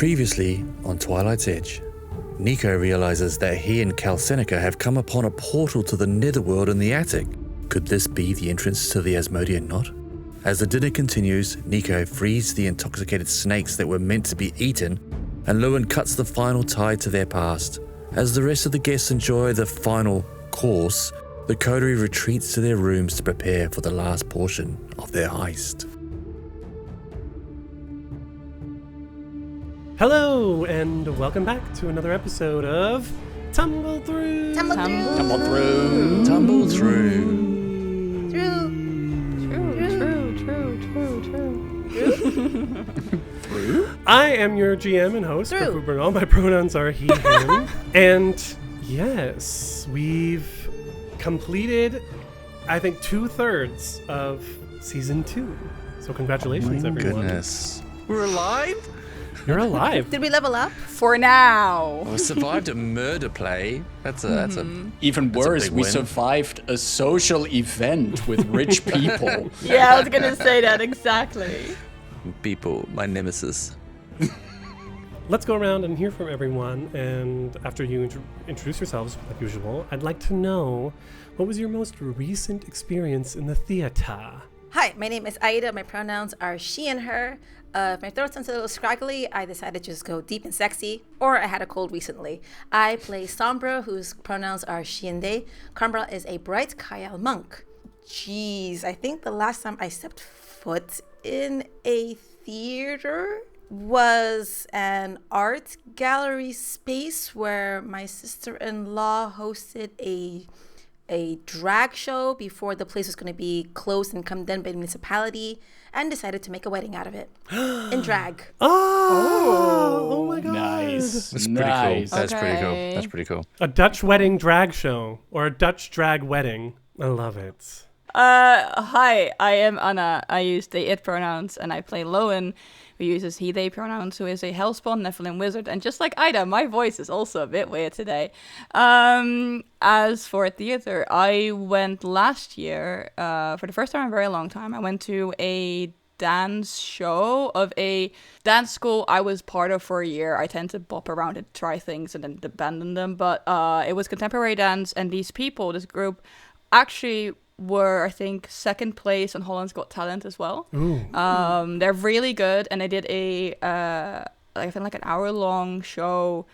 Previously, on Twilight's Edge, Nico realizes that he and Cal Seneca have come upon a portal to the netherworld in the attic. Could this be the entrance to the Asmodean Knot? As the dinner continues, Nico frees the intoxicated snakes that were meant to be eaten, and Lewin cuts the final tie to their past. As the rest of the guests enjoy the final course, the coterie retreats to their rooms to prepare for the last portion of their heist. Hello, and welcome back to another episode of Tumble Through. Tumble Through. Tumble Through. Tumble Through. I am your GM and host, Griffith Bernal. My pronouns are he, him. And yes, we've completed, I think, 2/3 of season 2. So congratulations, everyone. Goodness. We're alive? You're alive. Did we level up? For now. We survived a murder play. That's a Even That's a worse, big we win. survived a social event with rich people. Yeah, I was gonna say that exactly. people, my nemesis. Let's go around and hear from everyone. And after you introduce yourselves, like usual, I'd like to know, what was your most recent experience in the theater? Hi, my name is Aida. My pronouns are she and her. If my throat sounds a little scraggly, I decided to just go deep and sexy, or I had a cold recently. I play Sombra, whose pronouns are she and they. Sombra is a bright Kyle monk. Jeez, I think the last time I stepped foot in a theater was an art gallery space where my sister-in-law hosted a drag show before the place was going to be closed and condemned by the municipality, and decided to make a wedding out of it in drag. Oh my god. Nice. That's pretty cool. That's pretty cool. That's pretty cool. A Dutch wedding drag show, or a Dutch drag wedding. I love it. Hi, I am Anna. I use they, it pronouns, and I play Lowen, who uses he, they pronouns, who is a Hellspawn Nephilim wizard. And just like Ida, my voice is also a bit weird today. As for theater, I went last year, for the first time in a very long time, I went to a dance show of a dance school I was part of for a year. I tend to bop around and try things and then abandon them. But it was contemporary dance, and these people, this group, actually were, I think, second place on Holland's Got Talent as well. They're really good, and they did I think like an hour-long show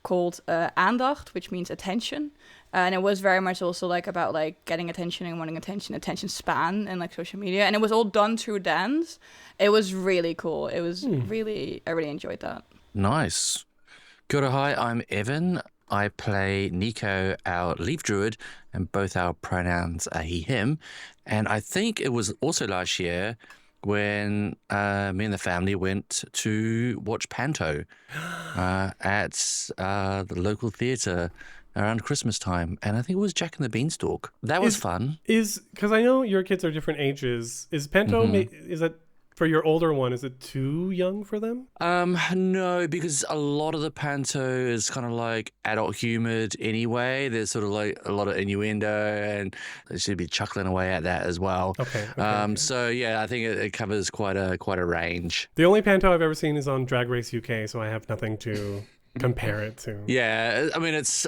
called Aandacht, which means attention. And it was very much also like about like getting attention and wanting attention span and like social media. And it was all done through dance. It was really cool. It was I really enjoyed that. Nice. Kia ora, hi, I'm Evan. I play Nico, our leaf druid, and both our pronouns are he, him. And I think it was also last year when me and the family went to watch Panto at the local theatre around Christmas time. And I think it was Jack and the Beanstalk. That was fun. Because I know your kids are different ages. Is Panto, is that, for your older one, is it too young for them? No, because a lot of the Panto is kind of like adult humored anyway. There's sort of like a lot of innuendo, and they should be chuckling away at that as well. Okay. So yeah, I think it covers quite a range. The only Panto I've ever seen is on Drag Race UK, so I have nothing to compare it to. Yeah, I mean it's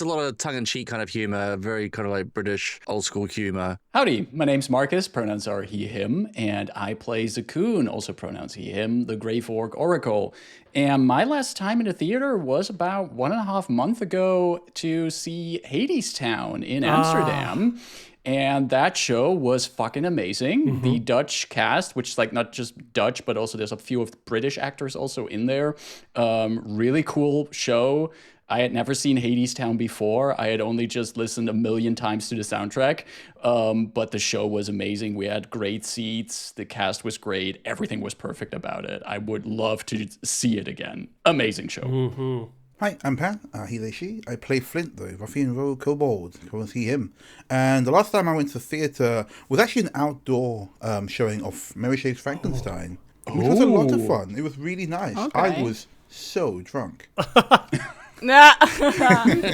a lot of tongue-in-cheek kind of humor, very kind of like British old school humor. Howdy, my name's Marcus, pronouns are he, him, and I play Zakoon, also pronouns he, him, the Grave Orc Oracle. And my last time in the theater was about 1.5 months ago to see Hadestown in Amsterdam. And that show was fucking amazing. The Dutch cast, which is like not just Dutch, but also there's a few of the British actors also in there. Really cool show. I had never seen Hadestown before. I had only just listened 1 million times to the soundtrack. But the show was amazing. We had great seats. The cast was great. Everything was perfect about it. I would love to see it again. Amazing show. Hi, I'm Pat, he, they, she. I play Flint, the ruffian rogue kobold, he, him. And the last time I went to theatre was actually an outdoor showing of Mary Shelley's Frankenstein, which was a lot of fun. It was really nice. Okay. I was so drunk. Nah.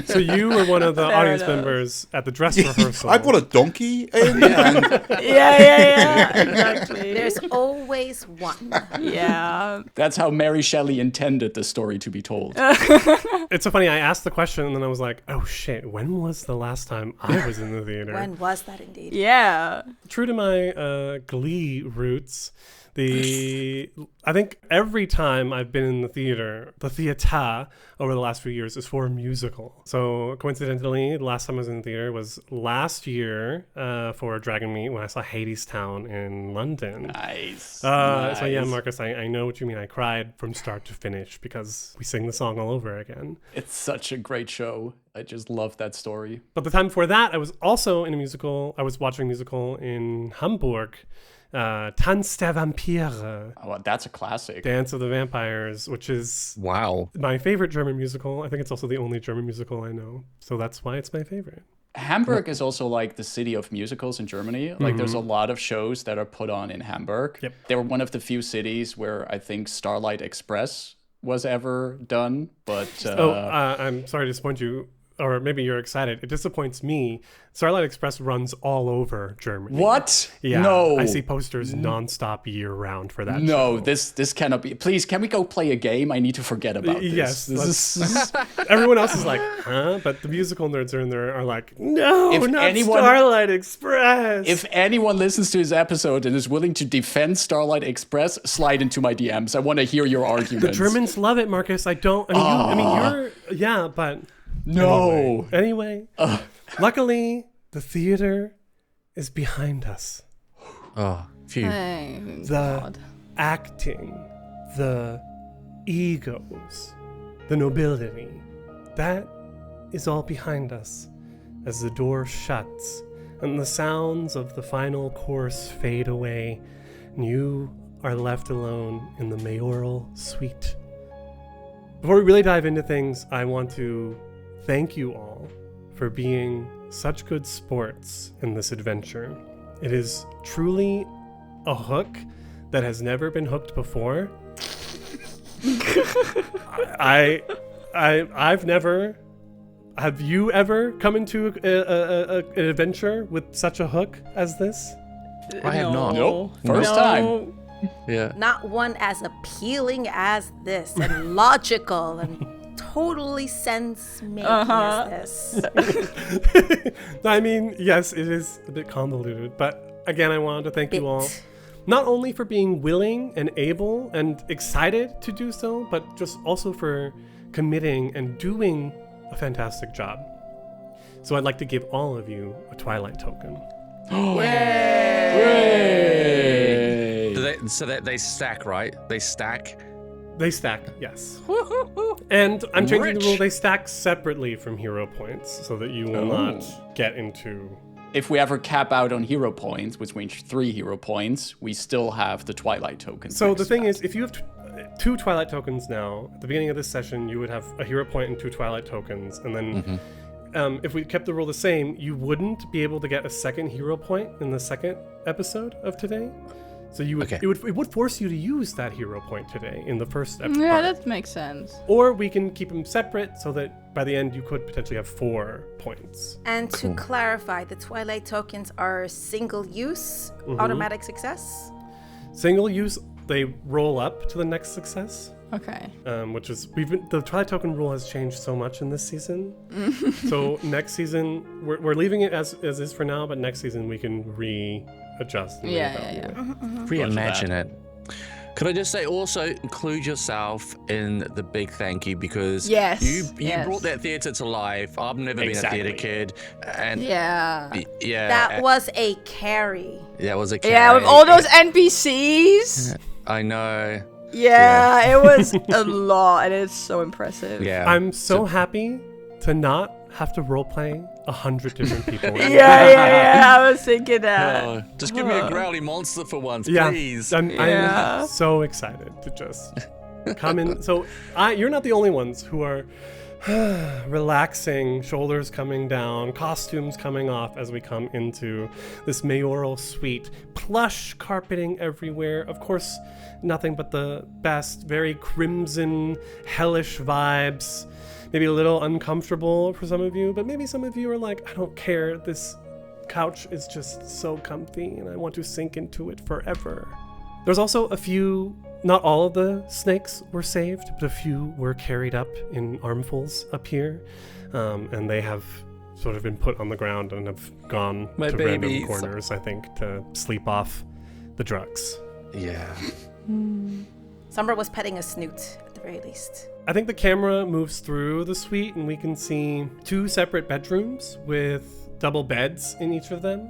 So you were one of the Fair audience enough. members at the dress rehearsal. I brought a donkey in. And Yeah, exactly. There's always one. Yeah. That's how Mary Shelley intended the story to be told. It's so funny. I asked the question and then I was like, oh shit, when was the last time I was in the theater? When was that indeed? Yeah. True to my Glee roots, I think every time I've been in the theater over the last few years is for a musical. So coincidentally, the last time I was in the theater was last year for Dragon Meet when I saw Hadestown in London. Nice. So yeah, Marcus, I know what you mean. I cried from start to finish because we sing the song all over again. It's such a great show. I just love that story. But the time before that, I was also in a musical. I was watching a musical in Hamburg, Tanz der Vampire, Oh, that's a classic. Dance of the Vampires, which is Wow. my favorite German musical. I think it's also the only German musical I know. So that's why it's my favorite. Hamburg is also like the city of musicals in Germany. Like there's a lot of shows that are put on in Hamburg. Yep. They were one of the few cities where I think Starlight Express was ever done. But I'm sorry to disappoint you. Or maybe you're excited. It disappoints me. Starlight Express runs all over Germany. what? Yeah. No. I see posters nonstop year round for that No, show. this cannot be. Please, can we go play a game? I need to forget about this. Yes, This is Everyone else is like, huh? But the musical nerds are in there are like, no, If not anyone- Starlight Express. If anyone listens to this episode and is willing to defend Starlight Express, slide into my DMs. I want to hear your arguments. the Germans love it, Marcus. I don't. I mean, you're. Yeah, but No. anyway. Luckily, the theater is behind us. Oh, phew. Thank The God. acting, the egos, the nobility, that is all behind us as the door shuts and the sounds of the final chorus fade away and you are left alone in the mayoral suite. Before we really dive into things, I want to thank you all for being such good sports in this adventure. It is truly a hook that has never been hooked before. I've never. Have you ever come into an adventure with such a hook as this? I have not. Nope. First time. Yeah. Not one as appealing as this, and logical, and totally sense-making as this. I mean, yes, it is a bit convoluted, but again, I wanted to thank you all, not only for being willing and able and excited to do so, but just also for committing and doing a fantastic job. So I'd like to give all of you a Twilight token. They stack, right? They stack. They stack, yes. And I'm changing the Rich. rule. They stack separately from hero points so that you will not get into... If we ever cap out on hero points, which means 3 hero points, we still have the Twilight token. So the thing is, if you have 2 Twilight tokens now, at the beginning of this session, you would have a hero point and 2 Twilight tokens. And then if we kept the rule the same, you wouldn't be able to get a second hero point in the second episode of today. So you would, Okay. it would force you to use that hero point today in the first episode. Yeah, that makes sense. Or we can keep them separate so that by the end you could potentially have 4 points. And to clarify, the Twilight tokens are single-use, automatic success. Single use, they roll up to the next success. Okay. Which is the Twilight token rule has changed so much in this season. So next season we're leaving it as is for now, but next season we can readjust. And reevaluate. Reimagine it. Could I just say also include yourself in the big thank you because Yes, you yes. brought that theater to life. I've never Exactly. been a theater kid, and Yeah. yeah, That was a carry. that was a Yeah, with carry. all those NPCs. I know. Yeah, it was a lot, and it's so impressive. Yeah, I'm so happy to not have to roleplay 100 different people. Yeah, I was thinking that. Oh, just give me a growly monster for once, Yeah, please. I'm Yeah. so excited to just come in. So you're not the only ones who are relaxing, shoulders coming down, costumes coming off as we come into this mayoral suite. Plush carpeting everywhere. Of course, nothing but the best, very crimson, hellish vibes. maybe a little uncomfortable for some of you, but maybe some of you are like, I don't care. This couch is just so comfy and I want to sink into it forever. There's also a few, not all of the snakes were saved, but a few were carried up in armfuls up here. And they have sort of been put on the ground and have gone to random corners, I think, to sleep off the drugs. Yeah. Sombra was petting a snoot at the very least. I think the camera moves through the suite and we can see 2 separate bedrooms with double beds in each of them.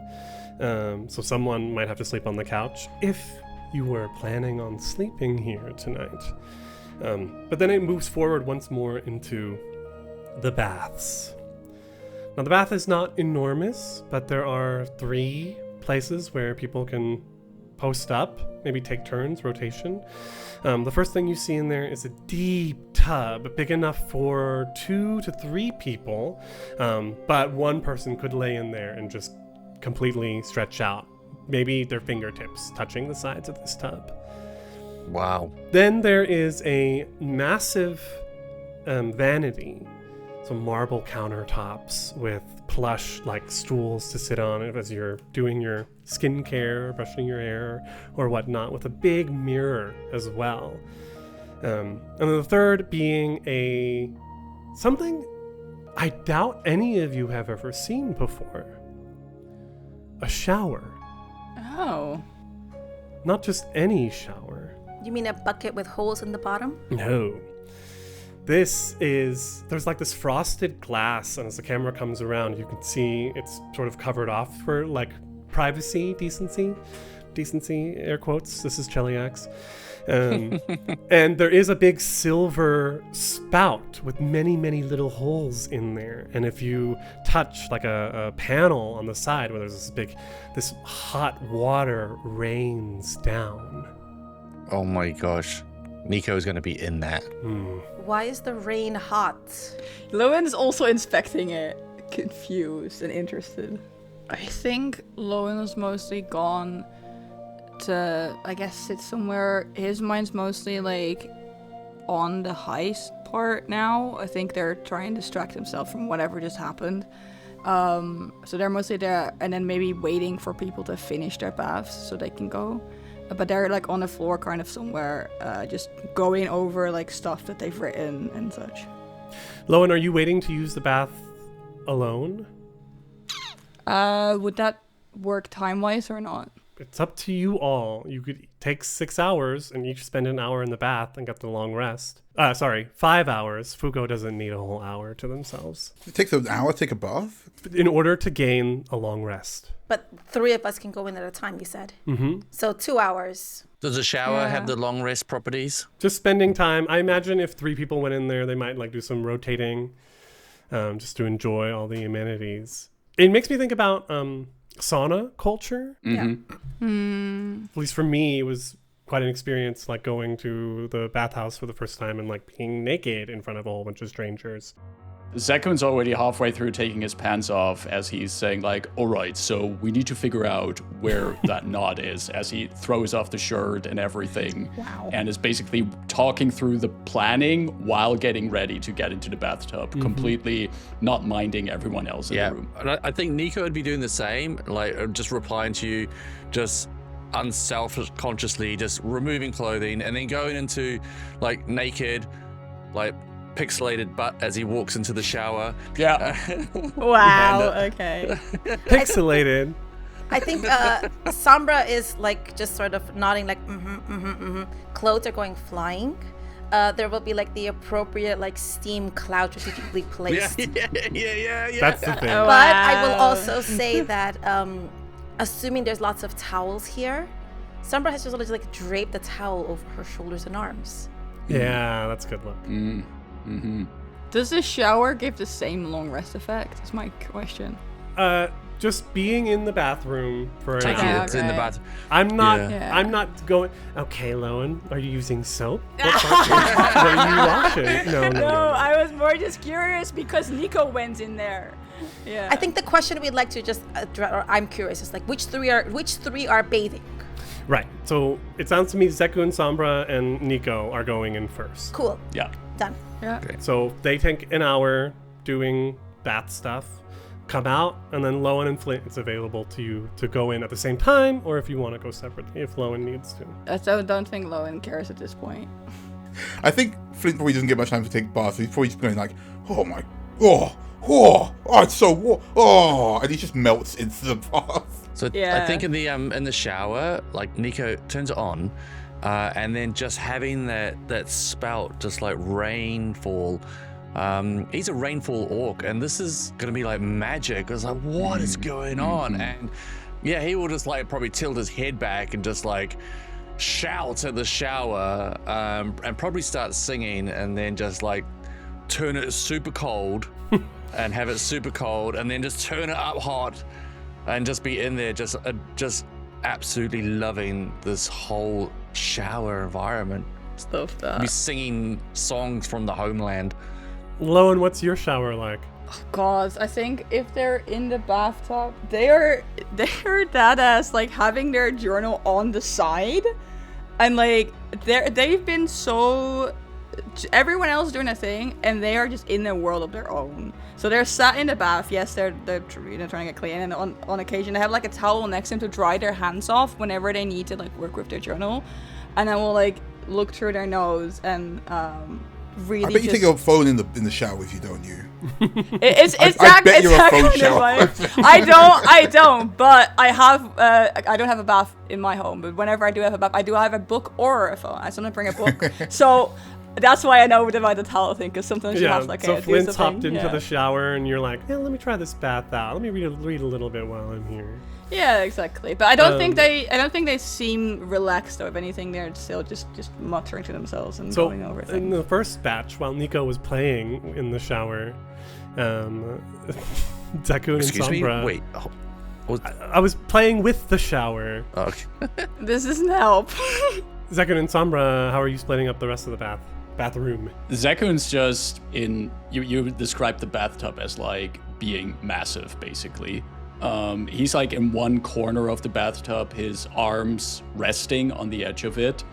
So someone might have to sleep on the couch if you were planning on sleeping here tonight. But then it moves forward once more into the baths. Now the bath is not enormous, but there are 3 places where people can post up, maybe take turns, rotation. The first thing you see in there is a deep tub, big enough for 2 to 3 people, but one person could lay in there and just completely stretch out, maybe their fingertips touching the sides of this tub. Wow. Then there is a massive vanity, some marble countertops with plush like stools to sit on as you're doing your skincare, brushing your hair or whatnot, with a big mirror as well. And then the third being something I doubt any of you have ever seen before. A shower. Oh. Not just any shower. You mean a bucket with holes in the bottom? No. There's like this frosted glass, and as the camera comes around, you can see it's sort of covered off for like privacy, decency, air quotes. This is Cheliax. And there is a big silver spout with many, many little holes in there. And if you touch like a panel on the side where there's this hot water rains down. Oh my gosh. Nico's going to be in that. Why is the rain hot? Lowen's also inspecting it, confused and interested. I think Lowen's mostly gone to, I guess, sit somewhere. His mind's mostly like on the heist part now. I think they're trying to distract himself from whatever just happened. So they're mostly there and then maybe waiting for people to finish their baths so they can go. But they're like on the floor kind of somewhere, just going over like stuff that they've written and such. Lowen, are you waiting to use the bath alone? Would that work time-wise or not? It's up to you all. You could take 6 hours and each spend an hour in the bath and get the long rest. 5 hours. Fugo doesn't need a whole hour to themselves. It takes an hour to take a bath? In order to gain a long rest. But 3 of us can go in at a time, you said. Mm-hmm. So 2 hours. Does a shower have the long rest properties? Just spending time. I imagine if 3 people went in there, they might like do some rotating just to enjoy all the amenities. It makes me think about sauna culture. Mm-hmm. At least for me, it was quite an experience, like going to the bathhouse for the first time and like being naked in front of a whole bunch of strangers. Zekun's already halfway through taking his pants off as he's saying like, all right, so we need to figure out where that knot is, as he throws off the shirt and everything. Wow. And is basically talking through the planning while getting ready to get into the bathtub, completely not minding everyone else in the room. And I think Nico would be doing the same, like just replying to you, just unself-consciously, just removing clothing and then going into like naked, like pixelated butt as he walks into the shower. Yeah. Wow, okay. Pixelated. I think Sombra is like just sort of nodding like Clothes are going flying. There will be like the appropriate like steam cloud strategically placed. Yeah. That's the thing. Oh, But I will also say that assuming there's lots of towels here, Sombra has just like draped the towel over her shoulders and arms. Yeah, that's a good look. Does the shower give the same long rest effect? Is my question. Just being in the bathroom for an Taking hour. it in the bath. I'm not. Yeah. I'm not going. Okay, Lowen, are you using soap? What are you washing? No. I was more just curious because Nico went in there. Yeah. I think the question we'd like to just address, or I'm curious, is like which three are bathing? Right. So it sounds to me Zeku and Sombra and Nico are going in first. Cool. Yeah. Done. Yeah. Okay. So they take an hour doing bath stuff, come out, and then Lowen and Flint, it's available to you to go in at the same time, or if you want to go separately, if Lowen needs to. I don't think Lowen cares at this point. I think Flint probably doesn't get much time to take baths. So he's probably just going like, it's so and he just melts into the bath. So I think in the shower, like Nico turns it on, and then just having that spout just like rainfall. He's a rainfall orc, and this is gonna be like magic. It's like, what is going on? And yeah, he will just like probably tilt his head back and just like shout at the shower, and probably start singing, and then just like turn it super cold and have it super cold, and then just turn it up hot and just be in there just absolutely loving this whole shower environment. Love that. Be singing songs from the homeland. Lowen, what's your shower like? God, I think if they're in the bathtub, they're that ass like having their journal on the side, and like they've been so. Everyone else is doing a thing, and they are just in a world of their own. So they're sat in the bath. Yes, they're trying to get clean, and on occasion they have like a towel next to them to dry their hands off whenever they need to like work with their journal, and then we'll like look through their nose and really. I bet you take your phone in the shower with you, don't you? It's I bet you're a phone shower. I don't, but I have. I don't have a bath in my home, but whenever I do have a bath, I do have a book or a phone. I sometimes bring a book, so. That's why I know about the towel thing, because sometimes you have like so Flint's hopped into the shower, and you're like, yeah, let me try this bath out. Let me read a little bit while I'm here. Yeah, exactly. But I don't think they seem relaxed or if anything. They're still just muttering to themselves and going over things. In the first batch, while Nico was playing in the shower, Zakun and Sombra. Wait. I was playing with the shower. Oh, okay. This doesn't help. Zakun and Sombra, how are you splitting up the rest of the bathroom? Zakun's just in. You described the bathtub as like being massive, basically. He's like in one corner of the bathtub, his arms resting on the edge of it.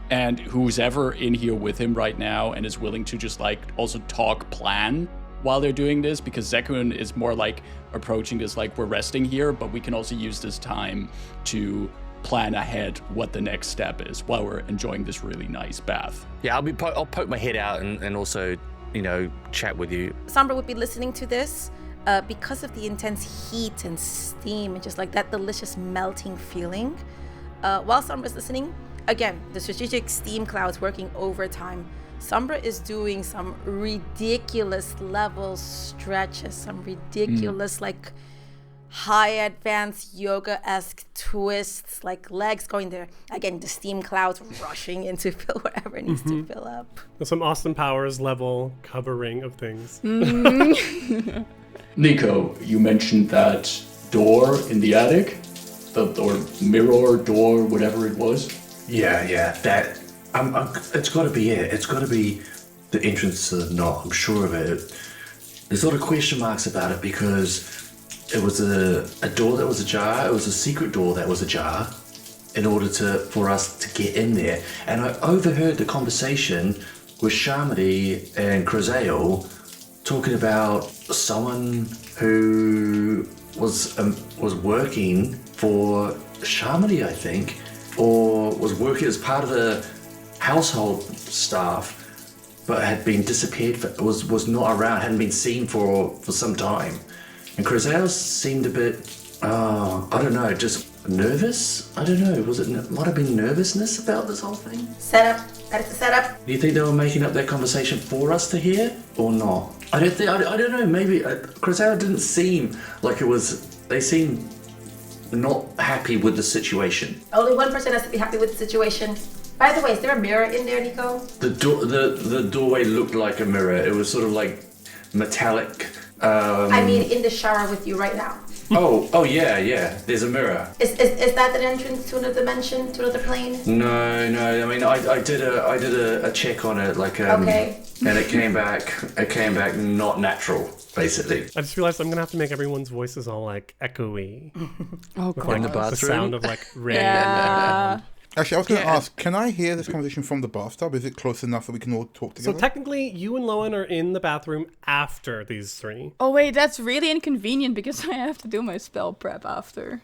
And who's ever in here with him right now and is willing to just like also talk plan while they're doing this, because Zakun is more like approaching this like we're resting here, but we can also use this time to plan ahead what the next step is while we're enjoying this really nice bath. Yeah, I'll poke my head out and also, chat with you. Sombra would be listening to this because of the intense heat and steam and just like that delicious melting feeling. While Sombra's listening, again, the strategic steam clouds working overtime. Sombra is doing some ridiculous level stretches, some ridiculous like high advanced yoga-esque twists, like legs going there. Again, the steam clouds rushing in to fill wherever it needs to fill up. Some Austin Powers level covering of things. Nico, you mentioned that door in the attic, or mirror door, whatever it was. Yeah, that. It's got to be it. It's got to be the entrance to the knot. I'm sure of it. There's a lot of question marks about it because it was a door that was ajar. It was a secret door that was ajar in order for us to get in there. And I overheard the conversation with Shamadi and Krazel talking about someone who was working for Shamadi, I think, or was working as part of the household staff, but had been disappeared, was not around, hadn't been seen for some time. And Krazel seemed a bit, I don't know, just nervous? I don't know, might have been nervousness about this whole thing? Setup. That is the setup. Do you think they were making up that conversation for us to hear, or not? I don't know, maybe, Krazel didn't seem like it was, they seemed not happy with the situation. Only one person has to be happy with the situation. By the way, is there a mirror in there, Nico? The doorway looked like a mirror. It was sort of like metallic. I mean, in the shower with you right now. Oh yeah. There's a mirror. Is that an entrance to another dimension, to another plane? No. I mean, I did a check on it, like okay. And it came back not natural, basically. I just realized I'm gonna have to make everyone's voices all like echoey. Oh With, god. like, In the bathroom? the sound of like rain. Yeah. Actually, I was going to ask, can I hear this conversation from the bathtub? Is it close enough that we can all talk together? So technically, you and Lowen are in the bathroom after these three. Oh wait, that's really inconvenient because I have to do my spell prep after.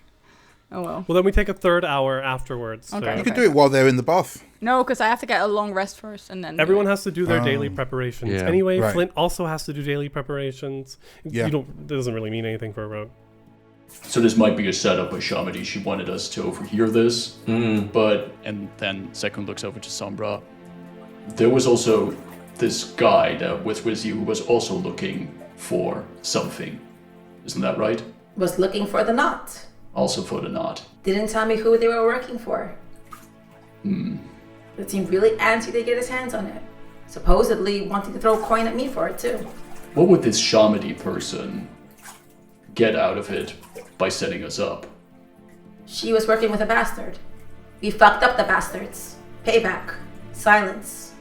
Oh well. Well, then we take a third hour afterwards. Okay. You could do it while they're in the bath. No, because I have to get a long rest first and then... Everyone has to do their daily preparations. Yeah. Anyway, Right. Flint also has to do daily preparations. Yeah. That doesn't really mean anything for a rogue. So this might be a setup by Shamadi. She wanted us to overhear this, but... And then Zekun looks over to Sombra. There was also this guy that was with you who was also looking for something. Isn't that right? Was looking for the knot. Also for the knot. Didn't tell me who they were working for. It seemed really antsy to get his hands on it. Supposedly wanting to throw a coin at me for it too. What would this Shamadi person get out of it by setting us up? She was working with a bastard. We fucked up the bastards. Payback. Silence.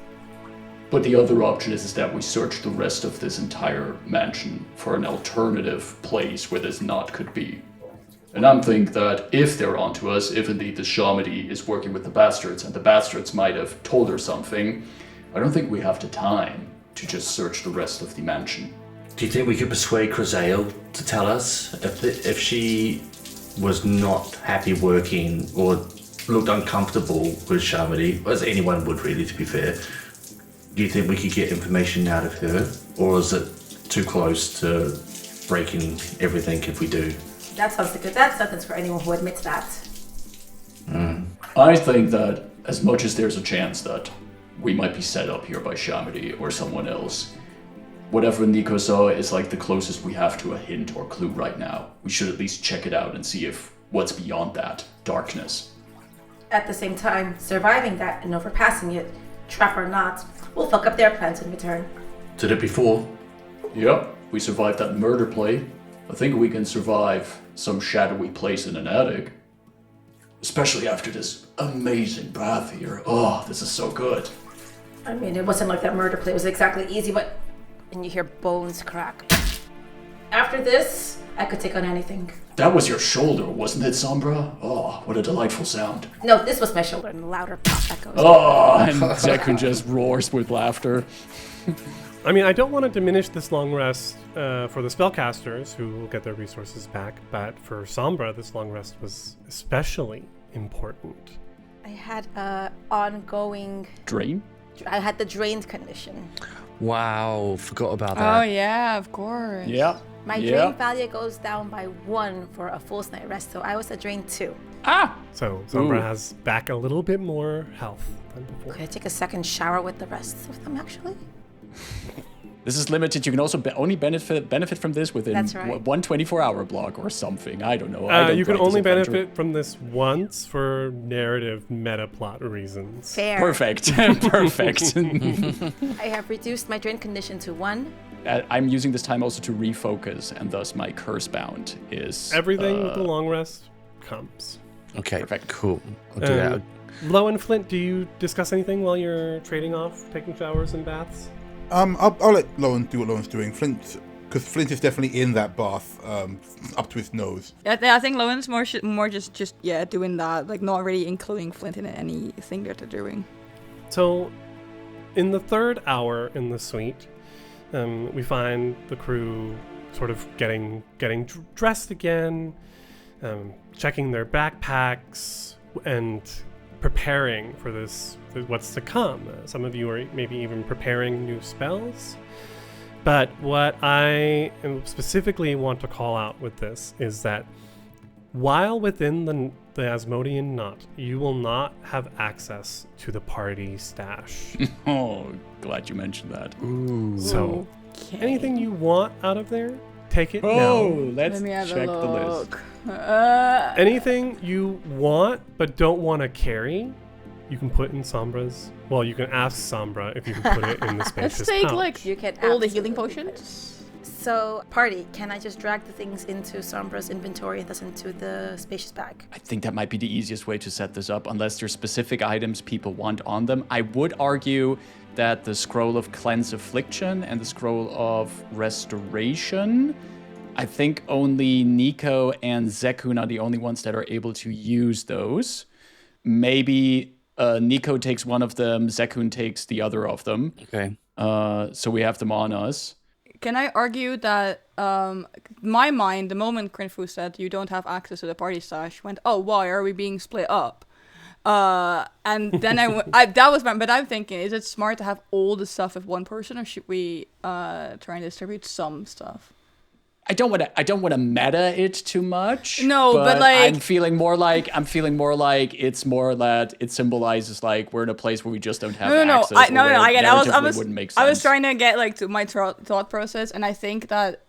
But the other option is that we search the rest of this entire mansion for an alternative place where this knot could be. And I'm thinking that if they're onto us, if indeed the Shamadi is working with the bastards and the bastards might have told her something, I don't think we have the time to just search the rest of the mansion. Do you think we could persuade Krazel to tell us if she was not happy working or looked uncomfortable with Shamadi, as anyone would really, to be fair? Do you think we could get information out of her, or is it too close to breaking everything if we do? That sounds like a death sentence for anyone who admits that. I think that as much as there's a chance that we might be set up here by Shamadi or someone else, whatever Nico saw is like the closest we have to a hint or clue right now. We should at least check it out and see if what's beyond that darkness. At the same time, surviving that and overpassing it, trap or not, will fuck up their plans in return. Did it before? Yep, we survived that murder play. I think we can survive some shadowy place in an attic. Especially after this amazing bath here. Oh, this is so good. I mean, it wasn't like that murder play was exactly easy, but... And you hear bones crack. After this, I could take on anything. That was your shoulder, wasn't it, Sombra? Oh, what a delightful sound. No, this was my shoulder, and louder pop echoes. Oh, and Zekun just roars with laughter. I mean, I don't want to diminish this long rest for the spellcasters who will get their resources back, but for Sombra, this long rest was especially important. I had a ongoing... Drain? I had the drained condition. Wow, forgot about that. Oh yeah, of course. Yeah. My drain value goes down by 1 for a full night rest, so I was a drain 2. Ah! So Sombra Ooh. has back a little bit more health than before. Could I take a second shower with the rest of them, actually? This is limited. You can also only benefit from this within That's right. one 24-hour block or something. I don't know. I don't You can write this only adventure. benefit from this once for narrative meta plot reasons. Fair. Perfect. Perfect. I have reduced my drain condition to 1. I'm using this time also to refocus, and thus my curse bound is... Everything with the long rest comes. Okay, Perfect. cool. I'll do that. Lo and Flint, do you discuss anything while you're trading off, taking showers and baths? I'll let Lowen do what Lowen's doing. Flint, because Flint is definitely in that bath, up to his nose. I think Lowen's more just doing that, like not really including Flint in anything that they're doing. So, in the third hour in the suite, we find the crew sort of getting dressed again, checking their backpacks, and preparing for what's to come. Some of you are maybe even preparing new spells. But what I specifically want to call out with this is that while within the Asmodean Knot, you will not have access to the party stash. Oh, glad you mentioned that. So, Okay. anything you want out of there, take it Oh, now. let's Let me have check a the list. look. Anything you want but don't want to carry, you can put in Sombra's. Well, you can ask Sombra if you can put it in the spacious Let's take pouch. like You can all the healing absolutely potions. So, party, can I just drag the things into Sombra's inventory and thus into the spacious bag? I think that might be the easiest way to set this up, unless there's specific items people want on them. I would argue that the Scroll of Cleanse Affliction and the Scroll of Restoration, I think only Nico and Zekun are the only ones that are able to use those. maybe Nico takes one of them, Zekun takes the other of them. Okay. So we have them on us. Can I argue that my mind, the moment Krinfu said you don't have access to the party stash, went, oh, why are we being split up? And then that was but I'm thinking, is it smart to have all the stuff with one person, or should we try and distribute some stuff? I don't want to meta it too much. No, but like I'm feeling more like it's more that it symbolizes like we're in a place where we just don't have access. I get. Wouldn't make sense. I was trying to get like to my thought process, and I think that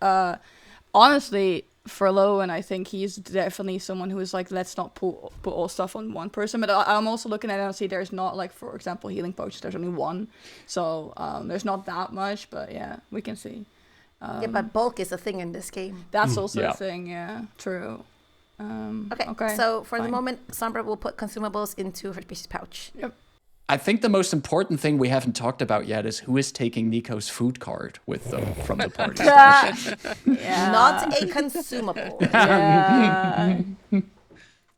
honestly, for Lowen, I think he's definitely someone who is like, let's not put all stuff on one person. But I'm also looking at it and see there's not like, for example, healing potions. There's only one, so there's not that much. But yeah, we can see. Yeah, but bulk is a thing in this game. That's also a thing, yeah. True. Okay, so for the moment, Sombra will put consumables into her species pouch. Yep. I think the most important thing we haven't talked about yet is who is taking Nico's food card with them from the party. Yeah. Not a consumable. Yeah.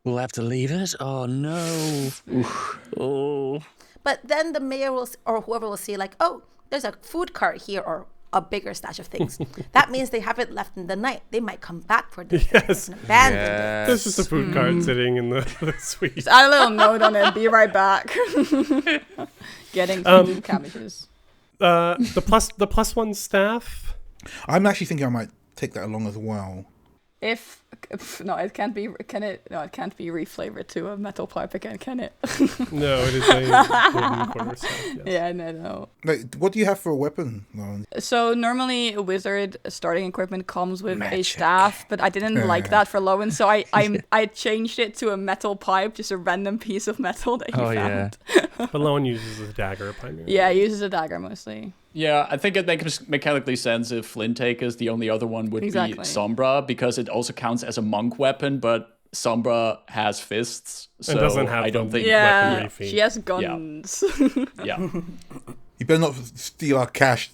We'll have to leave it? Oh, no. Oh. But then the mayor will, or whoever will see like, oh, there's a food cart here, or a bigger stash of things. That means they have it left in the night. They might come back for this. Yes. And abandon it. There's just a food cart sitting in the suite. Just add a little note on it. Be right back. Getting some cabbages. The +1 staff. I'm actually thinking I might take that along as well. It can't be reflavored to a metal pipe again, can it? No, it is a golden quarter staff. Yes. Yeah, no. Like, what do you have for a weapon, Lauren? So normally a wizard starting equipment comes with a staff, but I didn't like that for Lowen, so I changed it to a metal pipe, just a random piece of metal that he found. Yeah. But Lowen uses a dagger primarily. Yeah, he uses a dagger mostly. Yeah, I think it makes mechanically sense if Flint takes the only other one would be Sombra, because it also counts as a monk weapon, but Sombra has fists, so and doesn't have weaponry feet. She has guns. Yeah. You better not steal our cash.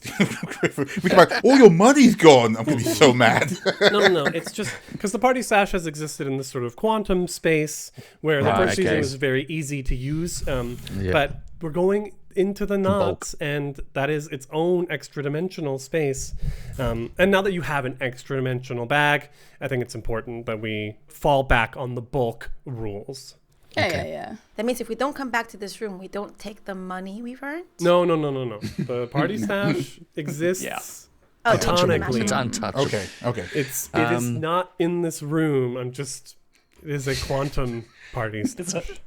We come back, all your money's gone. I'm going to be so mad. No. It's just because the party stash has existed in this sort of quantum space where the first season was very easy to use. But we're going into the knots, and that is its own extra dimensional space. And now that you have an extra dimensional bag, I think it's important that we fall back on the bulk rules. Yeah. That means if we don't come back to this room, we don't take the money we've earned? No. The party stash exists platonically. It's untouchable. Okay. It is not in this room. It is a quantum party stash.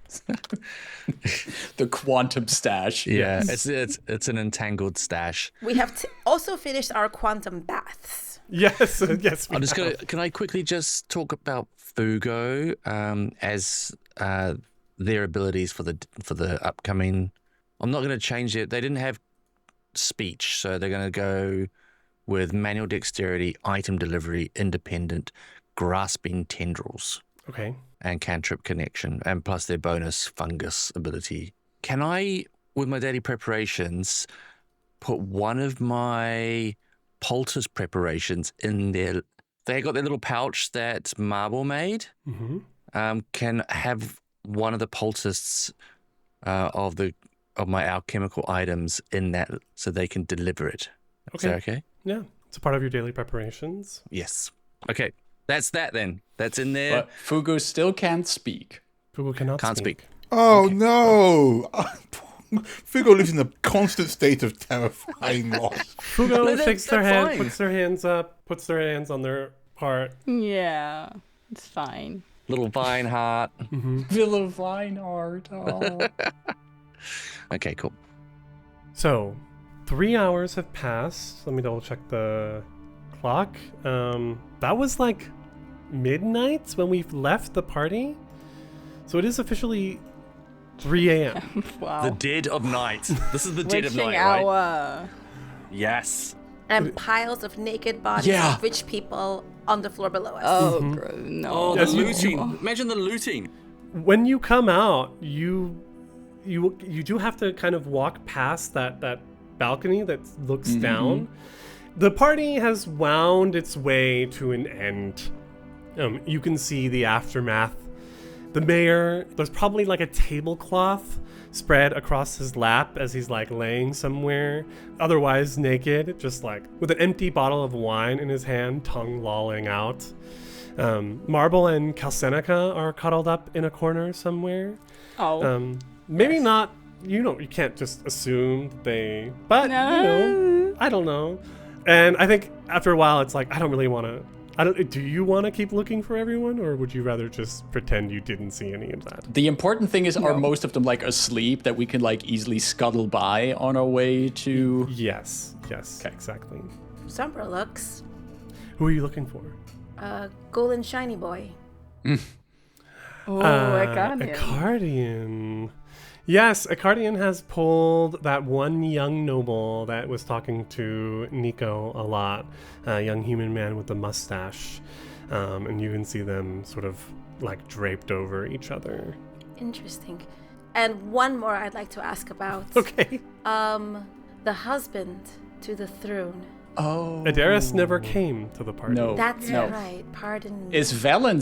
The quantum stash. Yeah, Yes. it's an entangled stash. We have also finished our quantum baths. Yes. I'm just gonna. Can I quickly just talk about Fugo as their abilities for the upcoming? I'm not going to change it. They didn't have speech, so they're going to go with manual dexterity, item delivery, independent, grasping tendrils. Okay. And cantrip connection, and plus their bonus fungus ability. Can I, with my daily preparations, put one of my poultice preparations in there? They got their little pouch that Marble made. Mm-hmm. Can have one of the poultices of my alchemical items in that, so they can deliver it. Okay. Is that okay? Yeah, it's a part of your daily preparations. Yes. Okay. That's that then. That's in there. But Fugu still can't speak. Fugu can't speak. Oh, no. Fugo lives in a constant state of terrifying loss. Fugo shakes their head, puts their hands up, puts their hands on their heart. Yeah, it's fine. Little vine heart. Mm-hmm. Little vine heart. Oh. Okay, cool. So, 3 hours have passed. Let me double check the clock. That was like midnight when we left the party. So it is officially 3 a.m. Wow. The dead of night. This is the dead of Witching night, hour. right? Yes. And piles of naked bodies of rich people on the floor below us. Oh, no. Oh, Yes, the looting. Imagine the looting. When you come out, you do have to kind of walk past that balcony that looks down. The party has wound its way to an end. You can see the aftermath The mayor, there's probably like a tablecloth spread across his lap as he's like laying somewhere, otherwise naked, just like with an empty bottle of wine in his hand, tongue lolling out. Marble and Calcenica are cuddled up in a corner somewhere. Oh. Maybe not, you can't just assume they, but No. I don't know. And I think after a while it's like, I don't really want to, do you want to keep looking for everyone, or would you rather just pretend you didn't see any of that? The important thing is, are most of them like asleep that we can like easily scuttle by on our way to? Yes, exactly. Sombra looks. Who are you looking for? Golden shiny boy. Oh, Accordion. Accordion. Yes, Accordion has pulled that one young noble that was talking to Nico a lot, a young human man with a mustache. And you can see them sort of like draped over each other. Interesting. And one more I'd like to ask about. Okay. The husband to the throne. Oh. Adaris never came to the party. No. That's No. right. Pardon me. Is Velen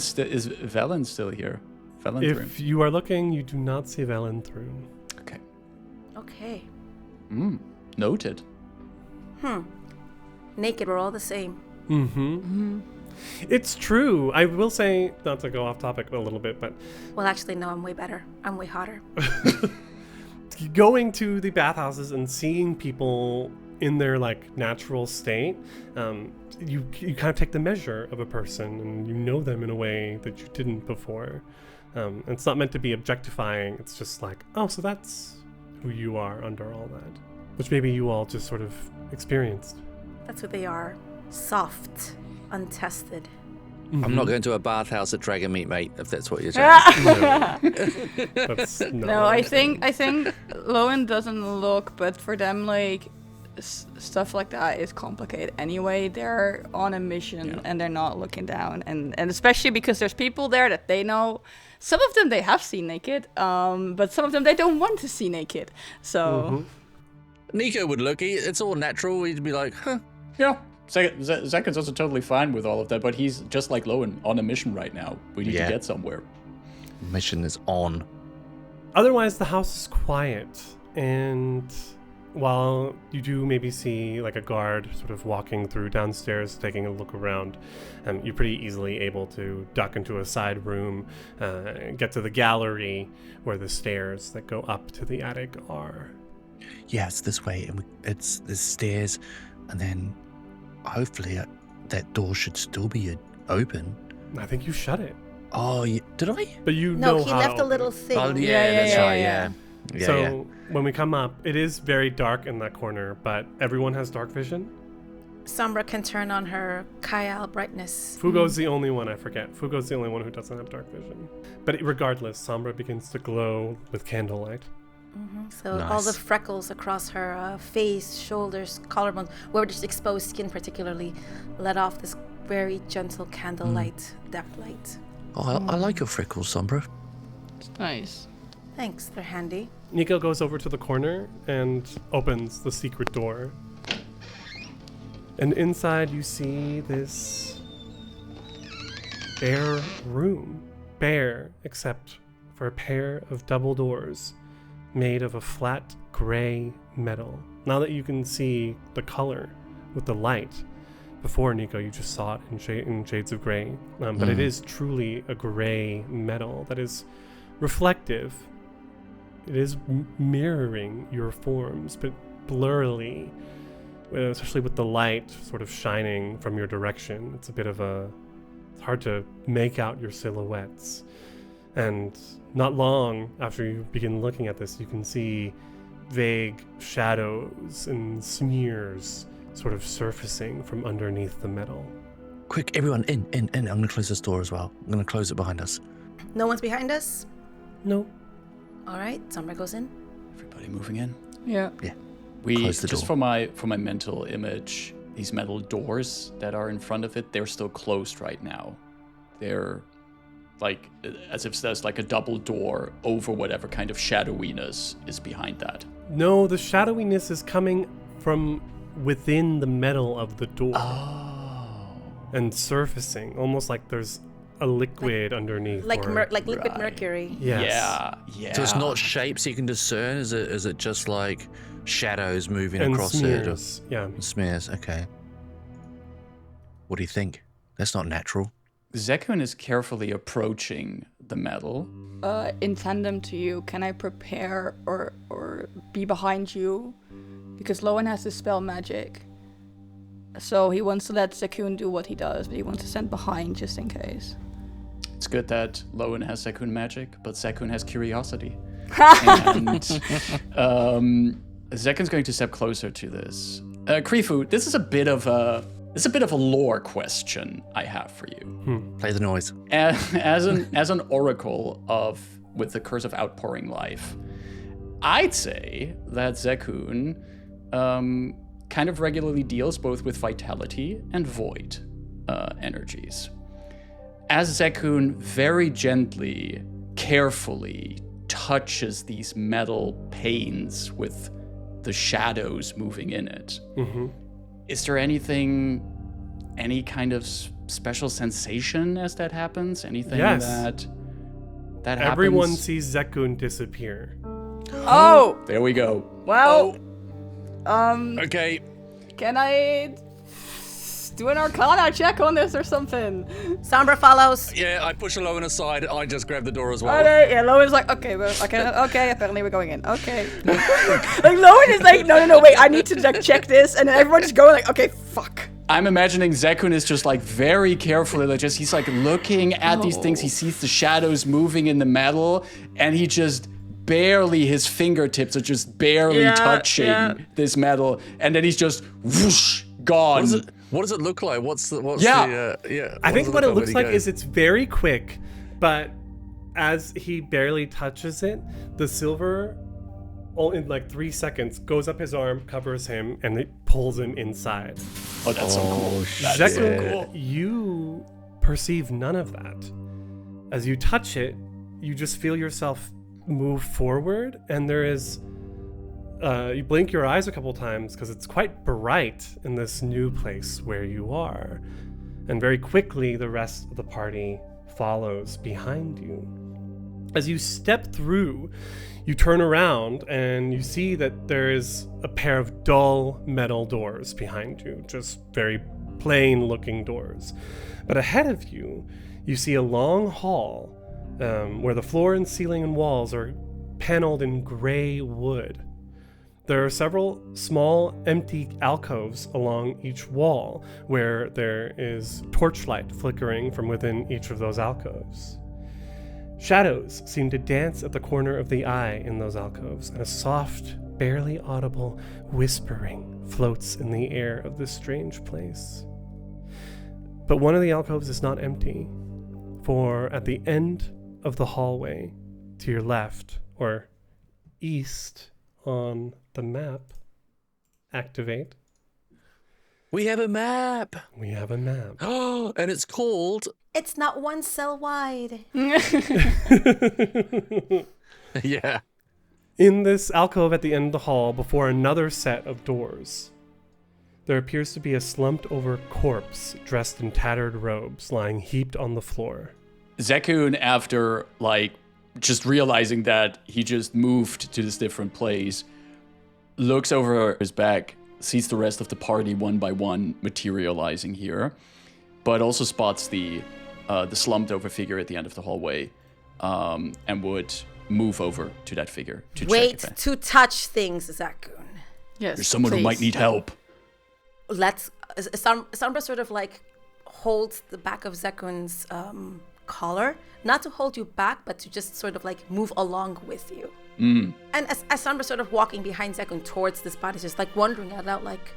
still here? Velen If you are looking, you do not see Velen Thrune. Okay. Okay. Noted. Naked, we're all the same. Mm-hmm. It's true. I will say, not to go off topic a little bit, but Well, actually, no, I'm way better. I'm way hotter. going to the bathhouses and seeing people in their like natural state, you kind of take the measure of a person and you know them in a way that you didn't before. It's not meant to be objectifying. It's just like, oh, so that's who you are under all that, which maybe you all just sort of experienced. That's what they are. Soft, untested. I'm not going to a bathhouse at Dragon Meat, mate, if that's what you're saying. That's No, I think Lowen doesn't look, but for them, like, stuff like that is complicated anyway. They're on a mission and they're not looking down, and especially because there's people there that they know. Some of them they have seen naked, but some of them they don't want to see naked. So Nico would look, it's all natural. He'd be like, huh. Yeah. Zach is also totally fine with all of that, but he's just like Lowen on a mission right now. We need to get somewhere. Mission is on. Otherwise, the house is quiet, and while you do maybe see like a guard sort of walking through downstairs, taking a look around, you're pretty easily able to duck into a side room, get to the gallery where the stairs that go up to the attic are. Yeah, it's this way, and there's stairs, and then hopefully that door should still be open. I think you shut it. Oh, did I? But you No, know he how left to a little thing. Oh, that's right, yeah. So when we come up, it is very dark in that corner, but everyone has dark vision. Sombra can turn on her Kyle brightness. Fugo's the only one, I forget. Fugo's the only one who doesn't have dark vision. But regardless, Sombra begins to glow with candlelight. So all the freckles across her face, shoulders, collarbones, where just exposed skin particularly, let off this very gentle candlelight, depth light. Oh, I like your freckles, Sombra. it's nice. Thanks, they're handy. Nico goes over to the corner and opens the secret door. And inside you see this bare room. Bare, except for a pair of double doors made of a flat gray metal. Now that you can see the color with the light, before, Nico, you just saw it in shades of gray. But it is truly a gray metal that is reflective. It is mirroring your forms, but blurrily, especially with the light sort of shining from your direction. It's hard to make out your silhouettes. And not long after you begin looking at this, you can see vague shadows and smears sort of surfacing from underneath the metal. Quick, everyone, in. I'm going to close this door as well. I'm going to close it behind us. No one's behind us? No. All right, Sombra goes in. Everybody moving in. Yeah. We Close the just door. for my mental image, these metal doors that are in front of it, they're still closed right now. They're like as if there's like a double door over whatever kind of shadowiness is behind that. No, the shadowiness is coming from within the metal of the door. Oh. And surfacing, almost like there's a liquid underneath. Like or, liquid Right. mercury. yes. Yeah. So it's not shapes you can discern? Is it just like shadows moving And across smears. Yeah. it? Smears, okay. What do you think? That's not natural. Zekun is carefully approaching the metal. In tandem to you, can I prepare or be behind you? Because Lowen has to spell magic. So he wants to let Zekun do what he does, but he wants to stand behind just in case. It's good that Lowen has Zekun magic, but Zekun has curiosity. And Zekun's going to step closer to this. Krifu, this is a bit of a lore question I have for you. Play the noise. As an oracle with the curse of outpouring life, I'd say that Zekun kind of regularly deals both with vitality and void energies. As Zekun very gently, carefully touches these metal panes with the shadows moving in it, is there any kind of special sensation as that happens? Anything Yes. that Everyone happens? sees Zekun disappear. Oh! There we go. Well, Okay. can I do an Arcana check on this or something? Sombra follows. Yeah, I push Lowen aside. I just grab the door as well. Okay, yeah, Lowen's like, okay, apparently we're going in. Okay. Like, Lowen is like, no, wait, I need to like, check this, and then everyone's just going like, okay, fuck. I'm imagining Zekun is just like very carefully, like he's like looking at these things. He sees the shadows moving in the metal, and he just his fingertips are just barely touching this metal, and then he's just whoosh, gone. What does it look like? What's the I think what it looks like is it's very quick, but as he barely touches it, the silver, all in like 3 seconds, goes up his arm, covers him, and it pulls him inside. Oh, that's so cool. That's so Zekun, cool. you perceive none of that. As you touch it, you just feel yourself move forward, and there is you blink your eyes a couple times because it's quite bright in this new place where you are, and very quickly the rest of the party follows behind you. As you step through, you turn around and you see that there is a pair of dull metal doors behind you, just very plain looking doors. But ahead of you, you see a long hall where the floor and ceiling and walls are paneled in gray wood. There are several small empty alcoves along each wall where there is torchlight flickering from within each of those alcoves. Shadows seem to dance at the corner of the eye in those alcoves, and a soft, barely audible whispering floats in the air of this strange place. But one of the alcoves is not empty, for at the end of the hallway, to your left, or east on the map, activate. We have a map. We have a map. Oh, and it's called. It's not one cell wide. Yeah. In this alcove at the end of the hall, before another set of doors, there appears to be a slumped over corpse dressed in tattered robes lying heaped on the floor. Zekun, after like just realizing that he just moved to this different place, looks over his back, sees the rest of the party one by one materializing here, but also spots the slumped over figure at the end of the hallway, and would move over to that figure to Wait check if to touch things, Zekun. Yes, there's someone who please. might need help. Sombra sort of like holds the back of Zekun's collar, not to hold you back, but to just sort of like move along with you. And as Sombra sort of walking behind Zekun towards this body, just like wondering out loud, like,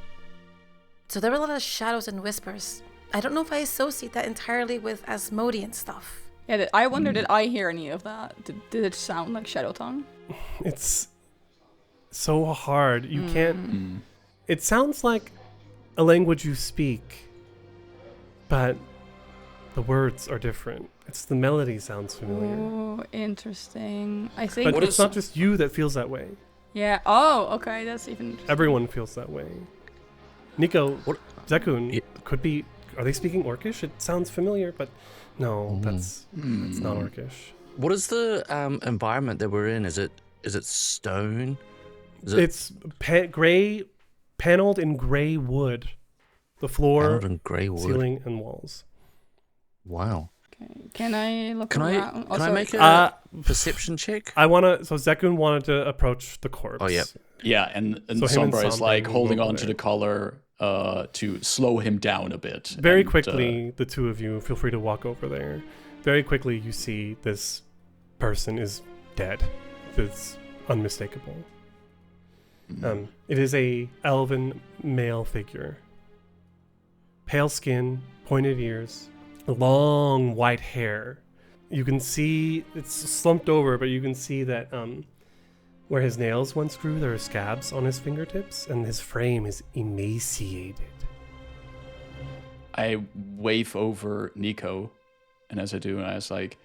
so there were a lot of shadows and whispers. I don't know if I associate that entirely with Asmodean stuff. Yeah, I wonder, did I hear any of that? Did it sound like Shadow Tongue? It's so hard. You can't. It sounds like a language you speak, but the words are different. It's the melody sounds familiar. Oh, interesting. I think. But it's not just you that feels that way. Yeah. Oh, okay. That's even. Everyone feels that way. Nico, What? Zekun Yeah. could be. Are they speaking Orcish? It sounds familiar, but No, that's not orcish. What is the environment that we're in? Is it stone? It's paneled in gray wood. The floor, Paneled in grey wood. ceiling, and walls. Wow. Okay. Can I look Can around? I make a perception check? So Zekun wanted to approach the corpse. Oh, yep. Yeah, and So him and Sombra is Sombra like move holding over on to there. the collar to slow him down a bit. Very And, quickly, the two of you feel free to walk over there. Very quickly, you see this person is dead. It's unmistakable. It is a elven male figure. Pale skin, pointed ears, long white hair. You can see it's slumped over, but you can see that where his nails once grew, there are scabs on his fingertips, and his frame is emaciated. I wave over Nico, and as I do, I was like,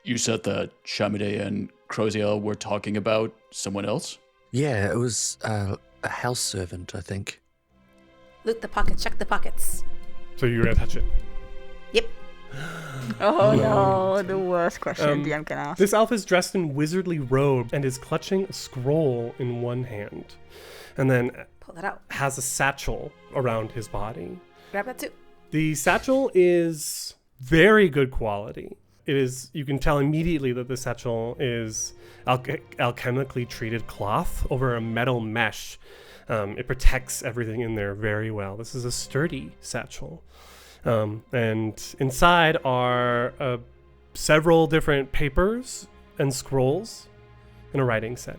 you said that Shamide and Croziel were talking about someone else? Yeah, it was a house servant, I think. Loot the pockets, check the pockets. So you're gonna touch it. Yep. Oh no, the worst question DM can ask. This elf is dressed in wizardly robe and is clutching a scroll in one hand, and then Pull that out. has a satchel around his body. Grab that too. The satchel is very good quality. It is. You can tell immediately that the satchel is alchemically treated cloth over a metal mesh. It protects everything in there very well. This is a sturdy satchel. And inside are several different papers and scrolls and a writing set.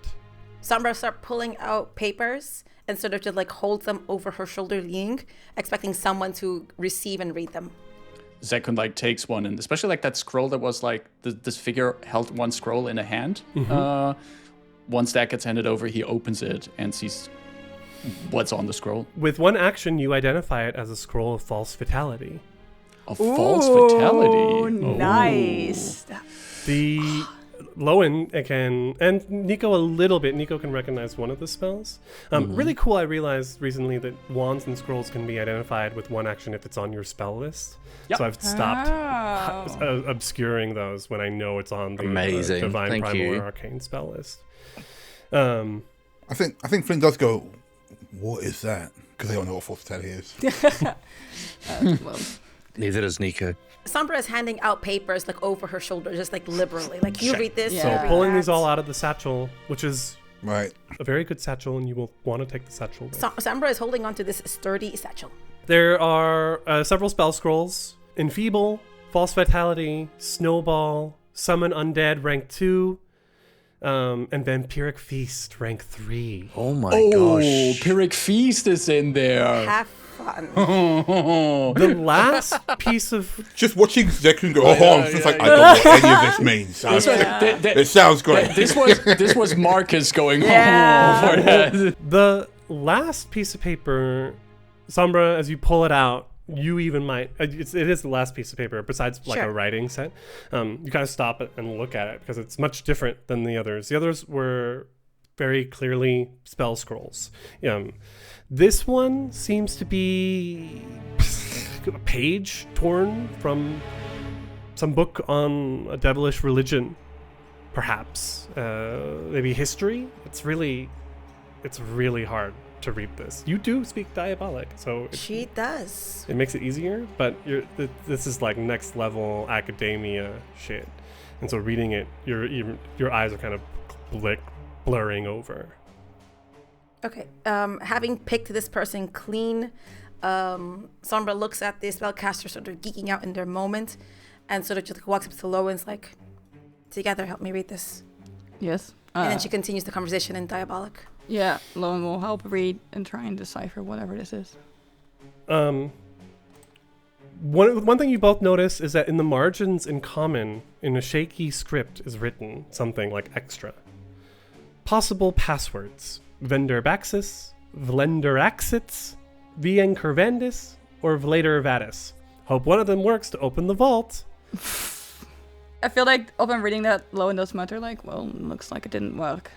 Sombra start pulling out papers and sort of just like hold them over her shoulder, leaning, expecting someone to receive and read them. Zekun like takes one, and especially like that scroll that was like this figure held one scroll in a hand. Once that gets handed over, he opens it and sees what's on the scroll. With one action, you identify it as a scroll of false fatality. A false fatality. Oh, nice. The Lowen can, and Nico a little bit. Nico can recognize one of the spells. Really cool. I realized recently that wands and scrolls can be identified with one action if it's on your spell list. Yep. So I've stopped Oh. obscuring those when I know it's on the Amazing. Divine Thank Primal you. or Arcane spell list. I think Flint does go, what is that? Because they don't know what false fatality is. Well, Neither does Nico. Sombra is handing out papers like over her shoulder, just like liberally. Like, you read this, Yeah. So you read pulling that. these all out of the satchel, which is Right. a very good satchel, and you will want to take the satchel with. Sombra is holding onto this sturdy satchel. There are several spell scrolls. Enfeeble, False Fatality, Snowball, Summon Undead, rank 2, and Vampiric Feast, rank 3. Oh my Oh, gosh. Pyrrhic Feast is in there. Have fun. The last piece of... Just watching Zekun go, it's like, I don't know what any of this means. It sounds great. This was Marcus going for that. The last piece of paper, Sombra, as you pull it out, you even might... it is the last piece of paper, besides like Sure. a writing set. You kind of stop it and look at it, because it's much different than the others. The others were very clearly spell scrolls. This one seems to be a page torn from some book on a devilish religion, perhaps. Maybe history. It's really hard to read this. You do speak diabolic, so She does. it makes it easier, but this is like next level academia shit. And so reading it, your eyes are kind of blurring over. Okay. Having picked this person clean, Sombra looks at the spellcaster sort of geeking out in their moment and sort of just walks up to Lowen's like, together, help me read this. yes. And then she continues the conversation in diabolic. Yeah, Lowen will help read and try and decipher whatever this is. One thing you both notice is that in the margins in common, in a shaky script, is written something like extra. Possible passwords: Venderbaxis, Vlenderaxits, Vien Curvandis, or Vlader Vadis. Hope one of them works to open the vault. I feel like upon reading that, Lowen does mutter like, well, looks like it didn't work.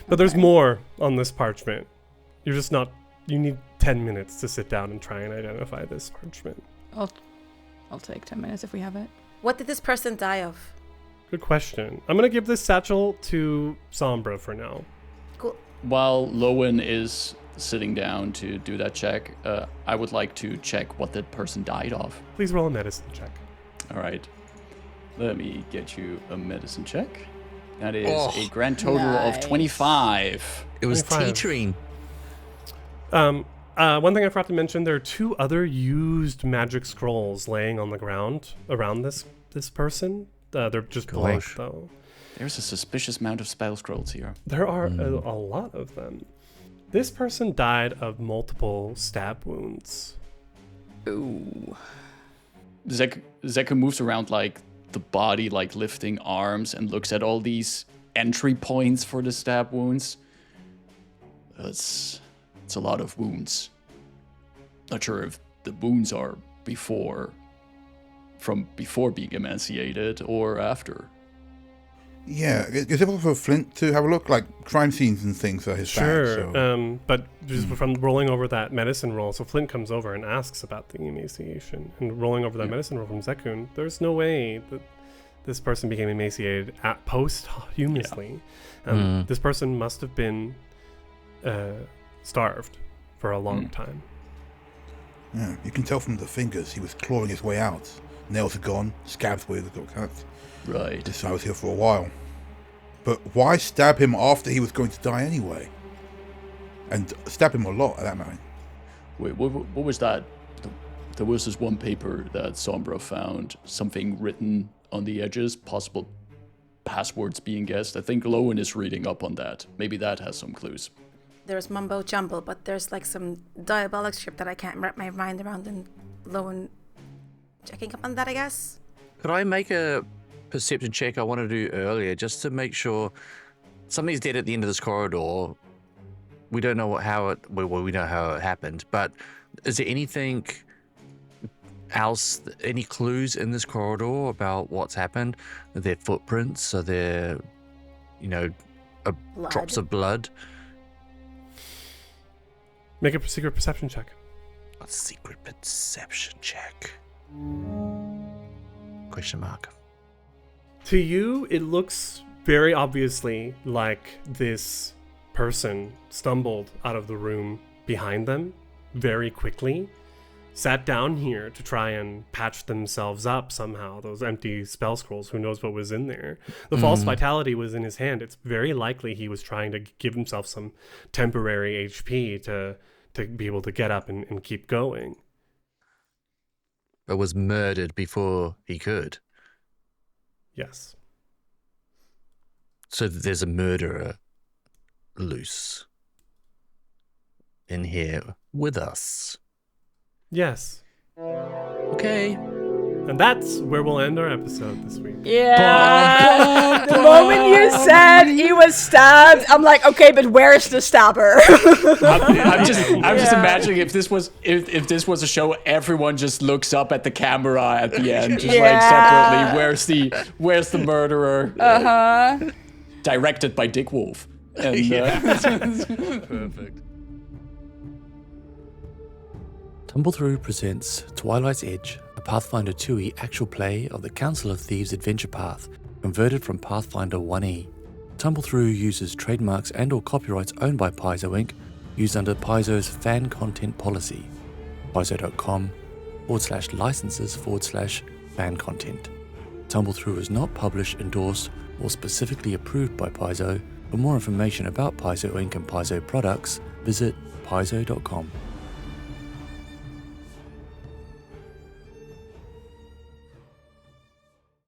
But there's more on this parchment. You're just not... You need 10 minutes to sit down and try and identify this parchment. I'll take 10 minutes if we have it. What did this person die of? Good question. I'm going to give this satchel to Sombra for now. Cool. While Lowen is sitting down to do that check, I would like to check what that person died of. Please roll a medicine check. All right. Let me get you a medicine check. That is a grand total of 25. It was 25. teetering. One thing I forgot to mention, there are 2 other used magic scrolls laying on the ground around this person. They're just blank, though. There's a suspicious amount of spell scrolls here. There are a lot of them. This person died of multiple stab wounds. Ooh. Zeku moves around like the body, like lifting arms, and looks at all these entry points for the stab wounds. It's a lot of wounds. Not sure if the wounds are from before being emaciated or after. Yeah, is it possible for Flint to have a look? Like crime scenes and things are his bag, so. But just from rolling over that medicine roll, so Flint comes over and asks about the emaciation, and rolling over that medicine roll from Zekun, there's no way that this person became emaciated posthumously. This person must have been starved for a long time. Yeah, you can tell from the fingers he was clawing his way out. Nails are gone, scabs where they got cut. Right. This guy was here for a while. But why stab him after he was going to die anyway? And stab him a lot at that moment. Wait, what was that? There was this one paper that Sombra found, something written on the edges, possible passwords being guessed. I think Lowen is reading up on that. Maybe that has some clues. There's mumbo jumble, but there's like some diabolic script that I can't wrap my mind around, and Lowen checking up on that, I guess. Could I make a perception check I wanted to do earlier just to make sure somebody's dead at the end of this corridor? We don't know we know how it happened, but is there anything else, any clues in this corridor about what's happened? Are there footprints? Are there, drops of blood? Make a secret perception check. A secret perception check. Question mark. To you, it looks very obviously like this person stumbled out of the room behind them very quickly, sat down here to try and patch themselves up somehow, those empty spell scrolls, who knows what was in there. The false vitality was in his hand. It's very likely he was trying to give himself some temporary HP to be able to get up and keep going. But was murdered before he could. Yes. So there's a murderer loose in here with us. Yes. Okay. And that's where we'll end our episode this week. Yeah. The moment you said he was stabbed, I'm like, okay, but where's the stabber? I'm just imagining if this was a show, everyone just looks up at the camera at the end, just like separately. Where's the murderer? Directed by Dick Wolf. And, Perfect. Tumble Through presents Twilight's Edge, a Pathfinder 2e actual play of the Council of Thieves adventure path, converted from Pathfinder 1e. Tumble Through uses trademarks and or copyrights owned by Paizo Inc., used under Paizo's fan content policy. Paizo.com/licenses/fan content. Tumble Through is not published, endorsed, or specifically approved by Paizo. For more information about Paizo Inc. and Paizo products, visit paizo.com.